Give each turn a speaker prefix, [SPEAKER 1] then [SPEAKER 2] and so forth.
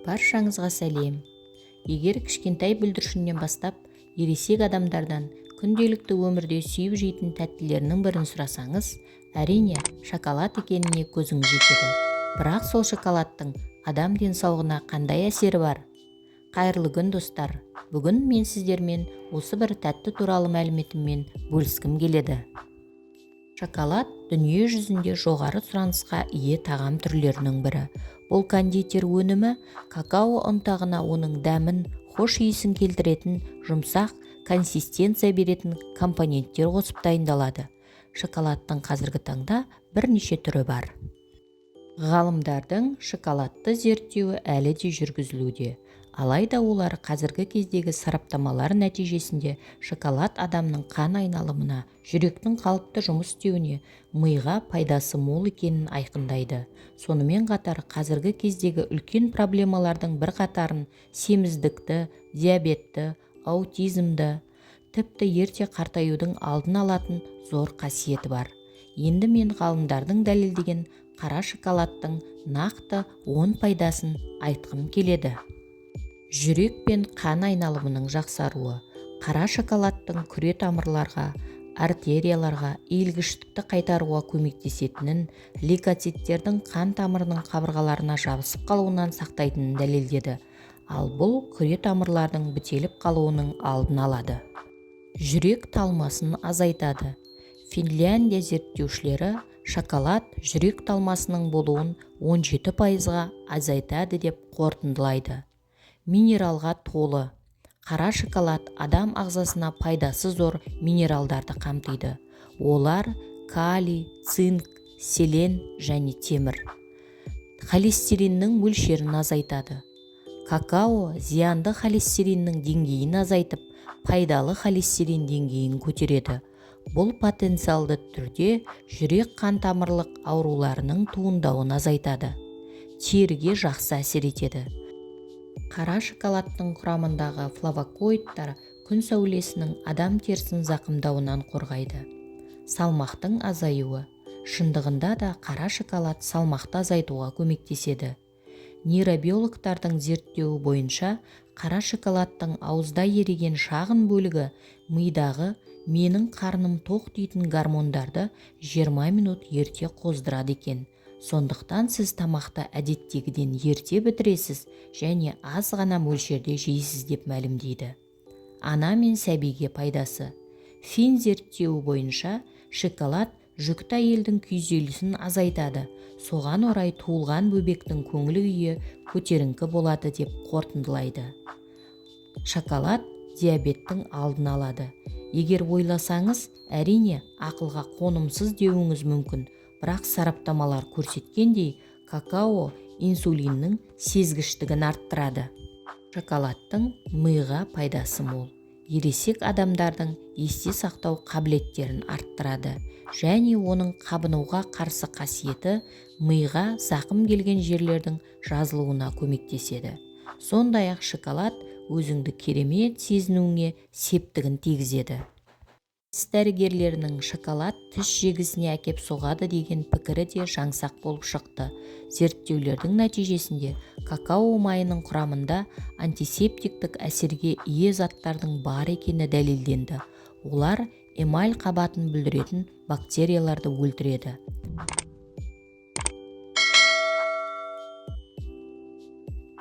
[SPEAKER 1] Баршаңызға сәлем. Егер кішкентай бүлдіршіннен бастап ересек адамдардан күнделікті өмірде сүйіп жейтін тәттілерінің бірін сұрасаңыз, әрине шоколад екеніне көзіңіз жетеді. Бірақ сол шоколадтың адам денсаулығына қандай әсері бар? Қайырлы күн достар. Бүгін мен сіздермен осы бір тәтті туралы мәліметіммен бөліскім келеді. Шоколад дүние жүзінде жоғары сұранысқа ие тағам түрлерінің бірі. Бұл кондитер өнімі какао ұнтағына оның дәмін, хош иісін келтіретін, жұмсақ консистенция беретін компоненттер қосып дайындалады. Шоколадтың қазіргі таңда бірнеше түрі бар. Ғалымдардың шоколадты зерттеуі әлі де жүргізілуде. Алайда олар қазіргі кездегі сараптамалар нәтижесінде шоколад адамның қан айналымына, жүректің қалыпты жұмыс істеуіне, миға пайдасы мол екенін айқындайды. Сонымен қатар қазіргі кездегі үлкен проблемалардың бірқатарын семіздікті, диабетті, аутизмді, тіпті ерте қартаюдың алдын алатын зор қасиеті бар. Енді мен ғалымдардың дәлелдеген қара шоколадтың нақты 10 пайдасын айтқым келеді. Жүрек пен қан айналымының жақсаруы. Қара шоколадтың күре тамырларға, артерияларға иілгіштікті қайтаруға көмектесетінін, лейкоциттердің қан тамырының қабырғаларына жабысып қалуынан сақтайтынын дәлелдеді. Ал бұл күре тамырлардың бітеліп қалуының алдын алады. Жүрек талмасын азайтады. Финляндия зерттеушілері шоколад жүрек талмасының болуын 17%-ға азайтады деп қорытындылайды. Минералға толы. Қара шоколад адам ағзасына пайдасы зор минералдарды қамтиды. Олар калий, цинк, селен және темір. Холестериннің мөлшерін азайтады. Какао зиянды холестериннің деңгейін азайтып, пайдалы холестерин деңгейін көтереді. Бұл потенциалды түрде жүрек қан тамырлық ауруларының туындауын азайтады. Теріге жақсы әсер етеді. Қара шоколадтың құрамындағы флавоноидтар күн сәулесінің адам терісін зақымдауынан қорғайды. Салмақтың азаюы. Шындығында да қара шоколад салмақты азайтуға көмектеседі. Нейробиологтардың зерттеуі бойынша қара шоколадтың ауызда еріген шағын бөлігі мидағы менің қарным тоқ дейтін гормондарды 20 минут ерте қоздырады екен. Сондықтан сіз тамақты әдеттегіден ерте бітіресіз және аз ғана мөлшерде жейсіз деп мәлімдейді. Ана мен сәбиге пайдасы. Фин зерттеуі бойынша шоколад жүкті әйелдің күйзелісін азайтады. Соған орай туылған бөбектің көңіл күйі көтеріңкі болады деп қорытындылайды. Шоколад диабеттің алдын алады. Егер ойласаңыз, әрине ақылға қонымсыз деуіңіз мүмкін. Бірақ сараптамалар көрсеткендей, какао инсулиннің сезгіштігін арттырады. Шоколадтың миға пайдасы мол. Ересек адамдардың есте сақтау қабілеттерін арттырады және оның қабынуға қарсы қасиеті миға зақым келген жерлердің жазылуына көмектеседі. Сондай-ақ шоколад өзіңді керемет сезінуіңе септігін тигізеді. Тіс дәрігерлерінің шоколад тіс жегісіне әкеп соғады деген пікірі де жаңсақ болып шықты. Зерттеулердің нәтижесінде какао майының құрамында антисептиктік әсерге ие заттардың бар екені дәлелденді. Олар эмаль қабатын бүлдіретін бактерияларды өлтіреді.